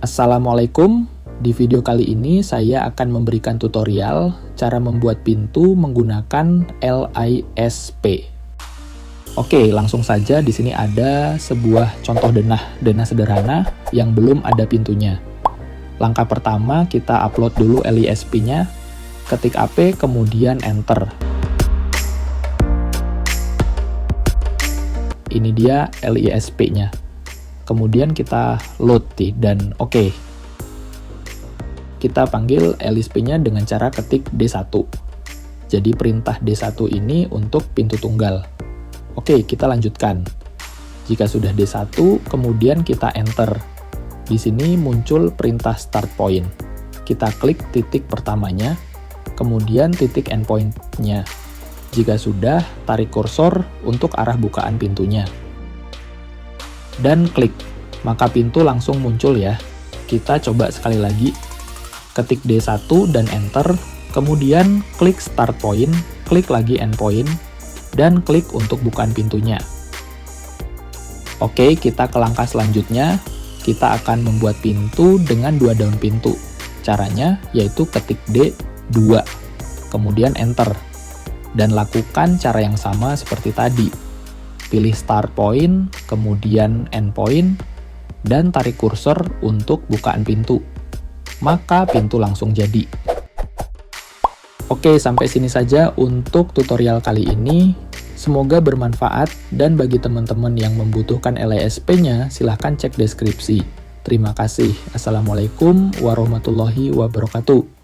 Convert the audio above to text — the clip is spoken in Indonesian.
Assalamualaikum, di video kali ini saya akan memberikan tutorial cara membuat pintu menggunakan LISP. Oke, langsung saja di sini ada sebuah contoh denah sederhana yang belum ada pintunya. Langkah pertama kita upload dulu LISP-nya, ketik AP kemudian enter. Ini dia LISP-nya. Kemudian kita load dan oke. Kita panggil LISP-nya dengan cara ketik D1. Jadi perintah D1 ini untuk pintu tunggal. Oke, kita lanjutkan. Jika sudah D1, kemudian kita enter. Di sini muncul perintah start point. Kita klik titik pertamanya, kemudian titik endpoint-nya. Jika sudah, tarik kursor untuk arah bukaan pintunya. Dan klik, maka pintu langsung muncul ya. Kita coba sekali lagi. Ketik D1 dan enter, kemudian klik start point, klik lagi endpoint, dan klik untuk bukaan pintunya. Oke, kita ke langkah selanjutnya. Kita akan membuat pintu dengan 2 daun pintu. Caranya yaitu ketik D2, kemudian enter. Dan lakukan cara yang sama seperti tadi. Pilih start point, kemudian endpoint, dan tarik kursor untuk bukaan pintu. Maka pintu langsung jadi. Oke, sampai sini saja untuk tutorial kali ini. Semoga bermanfaat, dan bagi teman-teman yang membutuhkan LISP-nya, silahkan cek deskripsi. Terima kasih. Assalamualaikum warahmatullahi wabarakatuh.